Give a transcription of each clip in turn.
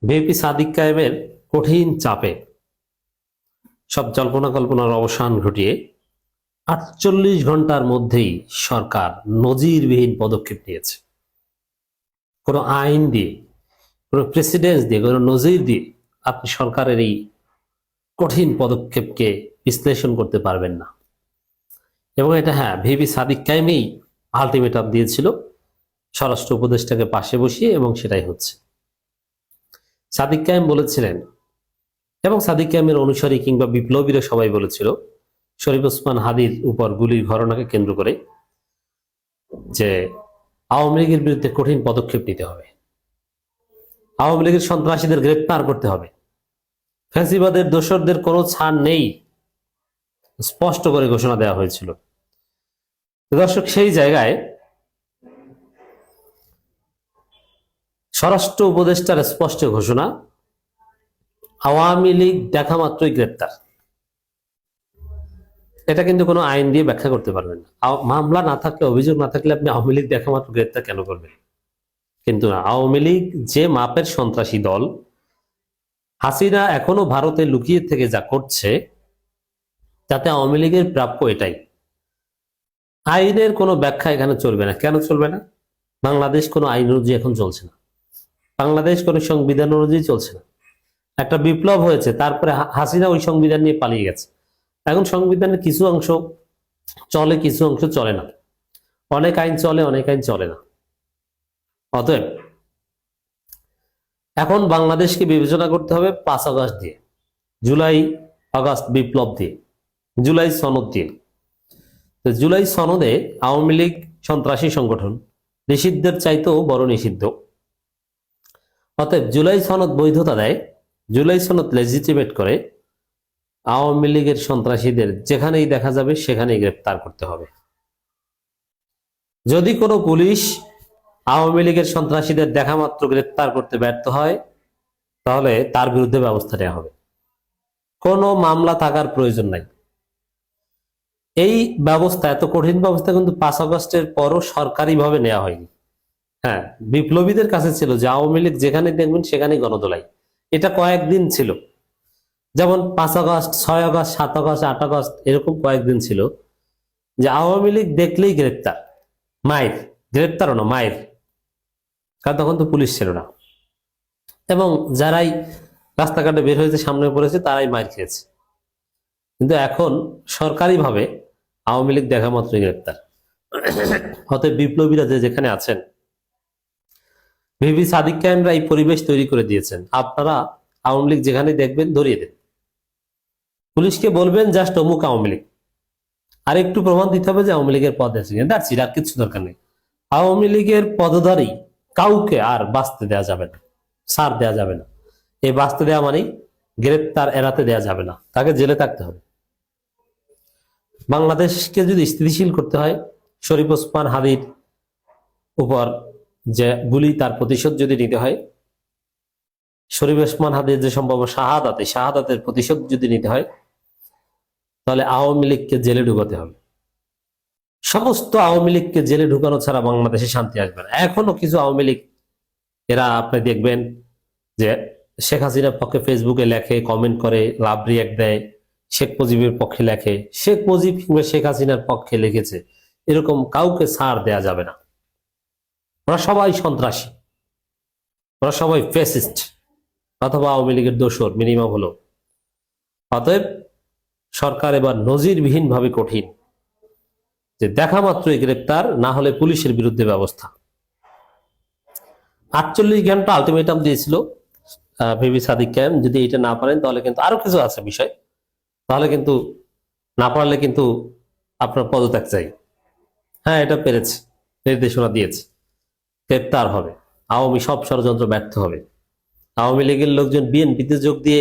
VP Sadiq কায়েমের কঠিন চাপে সব জল্পনা কল্পনার অবসান ঘটিয়ে 48 ঘন্টার মধ্যেই সরকার নজিরবিহীন পদক্ষেপ নিয়েছে। কোনো আইন দিয়ে, কোনো প্রেসিডেন্স দিয়ে, কোনো নজির দিয়ে আপনি সরকারের এই কঠিন পদক্ষেপকে বিশ্লেষণ করতে পারবেন না। এবং এটা ভিপি সাদিক কায়েমই আলটিমেটাম দিয়েছিল স্বরাষ্ট্র উপদেষ্টাকে পাশে বসিয়ে, এবং সেটাই হচ্ছে। সাদিক কায়েম বলেছিলেন, এবং সাদিক কায়েমের অনুসারী কিংবা বিপ্লবীরা সবাই বলেছিল শরীফ ওসমান হাদির উপর গুলির ঘটনাকে কেন্দ্র করে যে আওয়ামী লীগের বিরুদ্ধে কঠিন পদক্ষেপ নিতে হবে, আওয়ামী লীগের সন্ত্রাসীদের গ্রেপ্তার করতে হবে, ফ্যাসিবাদের দোসরদের কোনো ছাড় নেই, স্পষ্ট করে ঘোষণা দেওয়া হয়েছিল। দর্শক, সেই জায়গায় স্বরাষ্ট্র উপদেষ্টার স্পষ্ট ঘোষণা, আওয়ামী লীগ দেখা মাত্রই গ্রেপ্তার। এটা কিন্তু কোনো আইন দিয়ে ব্যাখ্যা করতে পারবেন না। মামলা না থাকলে, অভিযোগ না থাকলে আপনি আওয়ামী লীগ দেখা মাত্র গ্রেপ্তার কেন করবেন? কিন্তু না, আওয়ামী লীগ যে মাপের সন্ত্রাসী দল, হাসিনা এখনো ভারতে লুকিয়ে থেকে যা করছে, তাতে আওয়ামী লীগের প্রাপ্য এটাই। আইনের কোনো ব্যাখ্যা এখানে চলবে না। কেন চলবে না? বাংলাদেশ কোনো আইন অনুযায়ী এখন চলছে না, বাংলাদেশ কোনো সংবিধান অনুযায়ী চলছে না। একটা বিপ্লব হয়েছে, তারপরে হাসিনা ওই সংবিধান নিয়ে পালিয়ে গেছে। এখন সংবিধানের কিছু অংশ চলে, কিছু অংশ চলে না। অনেক আইন চলে, অনেক আইন চলে না। অতএব এখন বাংলাদেশকে বিবেচনা করতে হবে 5 আগস্ট দিয়ে, জুলাই আগস্ট বিপ্লব দিয়ে, জুলাই সনদ দিয়ে। তো জুলাই সনদে আওয়ামী লীগ সন্ত্রাসী সংগঠন, নিষিদ্ধের চাইতেও বড় নিষিদ্ধ। অতএব জুলাই সনদ বৈধতা দেয়, জুলাই সনদ লেজিটিমেট করে আওয়ামী লীগের সন্ত্রাসীদের যেখানেই দেখা যাবে সেখানেই গ্রেপ্তার করতে হবে। যদি কোনো পুলিশ আওয়ামী লীগের সন্ত্রাসীদের দেখা মাত্র গ্রেপ্তার করতে ব্যর্থ হয়, তাহলে তার বিরুদ্ধে ব্যবস্থা নেওয়া হবে। কোনো মামলা থাকার প্রয়োজন নাই। এই ব্যবস্থা, এত কঠিন ব্যবস্থা কিন্তু 5 আগস্টের পরও সরকারিভাবে নেওয়া হয়নি। বিপ্লবীদের কাছে ছিল যে আওয়ামী লীগ যেখানে দেখবেন সেখানেই গণদোলাই। এটা কয়েকদিন ছিল, যেমন 5 আগস্ট, 6 আগস্ট, 7 আগস্ট, 8 আগস্ট, এরকম কয়েকদিন ছিল যে আওয়ামী লীগ দেখলেই গ্রেপ্তার, মায়ের, গ্রেপ্তারও না, মায়ের। কারণ তখন তো পুলিশ ছিল না, এবং যারাই রাস্তাঘাটে বের হয়েছে, সামনে পড়েছে, তারাই মার খেয়েছে। কিন্তু এখন সরকারিভাবে আওয়ামী লীগ দেখা মাত্রই গ্রেপ্তার। অতএব বিপ্লবীরা যে যেখানে আছেন, ভিপি সাদিক কায়েমরা এই পরিবেশ তৈরি করে দিয়েছেন। আপনারা আওয়ামী লীগ যেখানে দেখবেন ধরিয়ে দেন, পুলিশকে বলবেন জাস্ট অমুক আওয়ামী লীগ, আর একটু প্রমাণ দিতে হবে যে আওয়ামী লীগের পদ আছে, আর কিছু দরকার নেই। আওয়ামী লীগের পদধারী কাউকে আর বাঁচতে দেওয়া যাবে না, ছাড় দেওয়া যাবে না। এই বাঁচতে দেওয়া মানেই গ্রেপ্তার এড়াতে দেওয়া যাবে না, তাকে জেলে থাকতে হবে। বাংলাদেশকে যদি স্থিতিশীল করতে হয়, শরীফ ওসমান হাদির উপর যে গুলি, তার প্রতিশোধ যদি নিতে হয়, শরীফ ওসমান হাদির যে সম্ভব শাহাদাতের প্রতিশোধ যদি নিতে হয়, তাহলে আওয়ামী লীগকে জেলে ঢুকাতে হবে। সমস্ত আওয়ামী লীগকে জেলে ঢুকানো ছাড়া বাংলাদেশে শান্তি আসবে না। এখনো কিছু আওয়ামী লীগ, এরা আপনি দেখবেন যে শেখ হাসিনার পক্ষে ফেসবুকে লেখে, কমেন্ট করে, লাভ রিয়াক্ট দেয়, শেখ মুজিবের পক্ষে লেখে, শেখ মুজিব কিংবা শেখ হাসিনার পক্ষে লিখেছে, এরকম কাউকে ছাড় দেয়া যাবে না। ওরা সবাই সন্ত্রাসী, ওরা সবাই ফ্যাসিস্ট অথবা আওয়ামী লীগের দোসর মিনিমাম হলো। অতএব সরকার এবার নজিরবিহীন ভাবে কঠিন, যে দেখা মাত্রই গ্রেপ্তার, না হলে পুলিশের বিরুদ্ধে ব্যবস্থা। 48 ঘন্টা আলটিমেটাম দিয়েছিল ভিপি সাদিক কায়েম। যদি এটা না পারেন তাহলে কিন্তু আরো কিছু আছে বিষয়, তাহলে কিন্তু না পারলে কিন্তু আপনার পদত্যাগ চাই। এটা পেরেছে, নির্দেশনা দিয়েছে, গ্রেপ্তার হবে, আওয়ামী সব ষড়যন্ত্র ব্যর্থ হবে। আওয়ামী লীগের লোকজন বিএনপিতে যোগ দিয়ে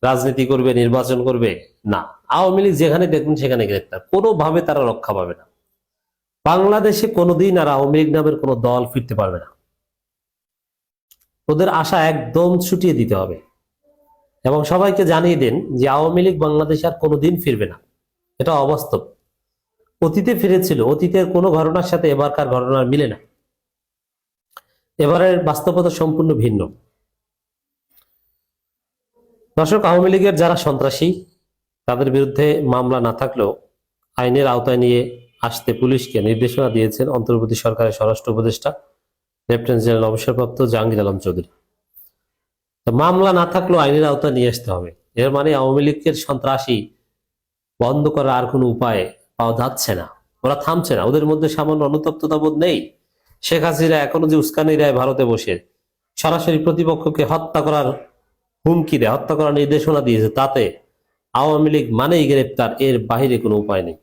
রাজনীতি করবে, নির্বাচন করবে না, আওয়ামী লীগ যেখানে দেখবেন সেখানে গ্রেপ্তার। কোনোভাবে তারা রক্ষা পাবে না। বাংলাদেশে কোনোদিন আর আওয়ামী লীগ নামের কোনো দল ফিরতে পারবে না। ওদের আশা একদম ছুটিয়ে দিতে হবে, এবং সবাইকে জানিয়ে দেন যে আওয়ামী লীগ বাংলাদেশে আর কোনোদিন ফিরবে না। এটা অবাস্তব। অতীতে ফিরেছিল, অতীতের কোনো ঘটনার সাথে এবারকার ঘটনার মিলে না। এবারের বাস্তবতা সম্পূর্ণ ভিন্ন। দর্শক, আওয়ামী লীগের যারা সন্ত্রাসী তাদের বিরুদ্ধে মামলা না থাকলেও আইনের আওতায় নিয়ে আসতে পুলিশকে নির্দেশনা দিয়েছেন অন্তর্বর্তী সরকারের স্বরাষ্ট্র উপদেষ্টা লেফটেন্যান্ট জেনারেল অবসরপ্রাপ্ত জাহাঙ্গীর আলম চৌধুরী। তো মামলা না থাকলেও আইনের আওতায় নিয়ে আসতে হবে, এর মানে আওয়ামী লীগের সন্ত্রাসী বন্ধ করার আর কোনো উপায় পাওয়া যাচ্ছে না, ওরা থামছে না, ওদের মধ্যে সামান্য অনুতপ্ততা বোধ নেই। শেখ হাসিনা এখনো যে উস্কানি দেয় ভারতে বসে, সরাসরি প্রতিপক্ষকে হত্যা করার হুমকি দেয়, হত্যা করার নির্দেশনা দিয়েছে, তাতে আওয়ামী লীগ মানেই গ্রেপ্তার, এর বাহিরে কোনো উপায় নেই।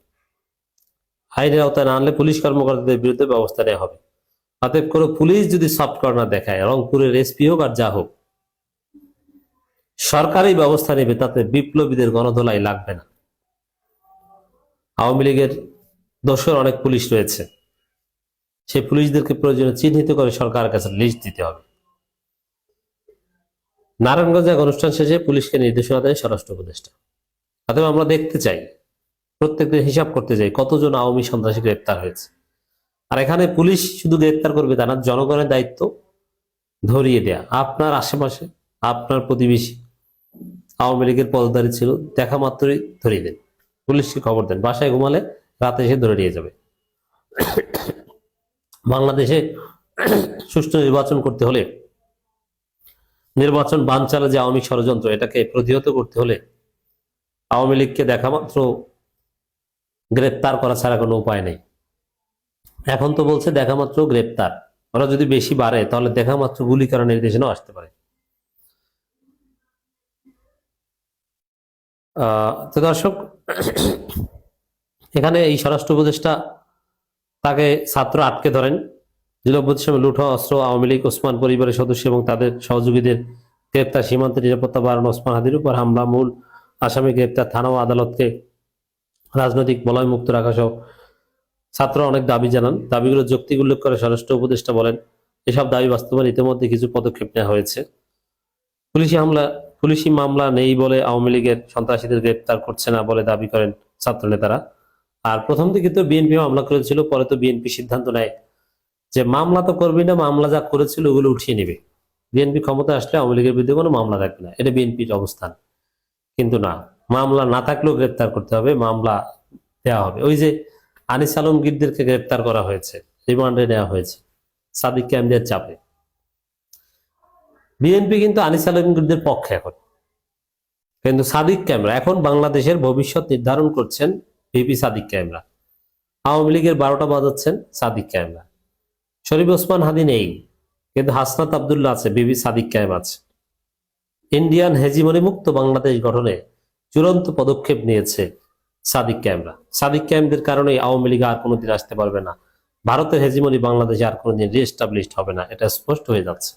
আইনের আওতায় না আনলে পুলিশ কর্মকর্তাদের বিরুদ্ধে ব্যবস্থা নেওয়া হবে। অতএব করে পুলিশ যদি সফট কর্নার দেখায়, রংপুরের এসপি হোক আর যা হোক, সরকারি ব্যবস্থা নেবে, তাতে বিপ্লবীদের গণধোলাই লাগবে না। আওয়ামী লীগের দোষর অনেক পুলিশ রয়েছে, সেই পুলিশদেরকে প্রয়োজনে চিহ্নিত করে সরকারের কাছে লিস্ট দিতে হবে। নারায়ণগঞ্জে এক অনুষ্ঠান শেষে পুলিশকে নির্দেশনা দেয় স্বরাষ্ট্র উপদেষ্টা। অতএব আমরা দেখতে চাই, প্রত্যেকদিন হিসাব করতে চাই কতজন আওয়ামী সন্ত্রাসী গ্রেপ্তার হয়েছে। আর এখানে পুলিশ শুধু গ্রেপ্তার করবে তা না, জনগণের দায়িত্ব ধরিয়ে দেয়া। আপনার আশেপাশে আপনার প্রতিবেশী আওয়ামী লীগের পদধারী ছিল, দেখা মাত্রই ধরিয়ে দেন, পুলিশকে খবর দেন, বাসায় ঘুমালে রাতে এসে ধরে নিয়ে যাবে। বাংলাদেশে সুষ্ঠু নির্বাচন করতে হলে, নির্বাচন বানচালে যে আওয়ামী ষড়যন্ত্র, এটাকে প্রতিহত করতে হলে আওয়ামী লীগকে দেখা মাত্র গ্রেপ্তার করা ছাড়া কোনো উপায় নেই। এখন তো বলছে দেখা মাত্র গ্রেপ্তার, ওরা যদি বেশি বাড়ে তাহলে দেখা মাত্র গুলি করার নির্দেশনাও আসতে পারে। তো দর্শক, এখানে এই স্বরাষ্ট্র উপদেষ্টা তাকে ছাত্র আটকে ধরেন, জিলব্বতির সময় লুট হওয়া অস্ত্র, আওয়ামী লীগ ওসমান পরিবারের সদস্য এবং তাদের সহযোগীদের গ্রেপ্তার, সীমান্তে নিরাপত্তা বাড়ানো, ওসমান হাদির উপর হামলা, মূল আসামি গ্রেপ্তার, থানা ও আদালতকে রাজনৈতিক বলয় মুক্ত রাখা সহ ছাত্র অনেক দাবি জানান। দাবিগুলো যৌক্তিক উল্লেখ করে স্বরাষ্ট্র উপদেষ্টা বলেন, এসব দাবি বাস্তবায়ন ইতিমধ্যে কিছু পদক্ষেপ নেওয়া হয়েছে। পুলিশি মামলা নেই বলে আওয়ামী লীগের সন্ত্রাসীদের গ্রেপ্তার করছে না বলে দাবি করেন ছাত্র নেতারা। আর প্রথম দিকে তো বিএনপি মামলা করেছিল, পরে তো বিএনপি সিদ্ধান্ত নেয় যে মামলা তো করবি না, মামলা যা করেছিল ওগুলো উঠিয়ে নিবে, বিএনপি ক্ষমতা আসলে আওয়ামী লীগের বিরুদ্ধে কোনো মামলা থাকবে না, এটা বিএনপির অবস্থান। কিন্তু না, মামলা না থাকলেও গ্রেপ্তার করতে হবে, মামলা দেওয়া হবে। ওই যে আনিস আলমগীরদেরকে গ্রেপ্তার করা হয়েছে, রিমান্ডে নেওয়া হয়েছে সাদিক ক্যাম্পের চাপে। বিএনপি কিন্তু আনিস আলমগীরদের পক্ষে এখন, কিন্তু সাদিক ক্যামেরা এখন বাংলাদেশের ভবিষ্যৎ নির্ধারণ করছেন ভিপি সাদিক ক্যামেরা। আওয়ামী লীগের 12টা বাজাচ্ছেন সাদিক ক্যামেরা। শরীফ ওসমান হাদি নেই, কিন্তু হাসনাত আব্দুল্লাহ আছে, ভিপি সাদিক ক্যাম আছে। ইন্ডিয়ান হেজিমনি মুক্ত বাংলাদেশ গঠনে চূড়ান্ত পদক্ষেপ নিয়েছে সাদিক ক্যামেরা। সাদিক ক্যাম্পদের কারণে আওয়ামী লীগ আর কোনোদিন আসতে পারবে না, ভারতের হেজিমনি বাংলাদেশে আর কোনোদিন রিএস্টাবলিশড হবে না, এটা স্পষ্ট হয়ে যাচ্ছে।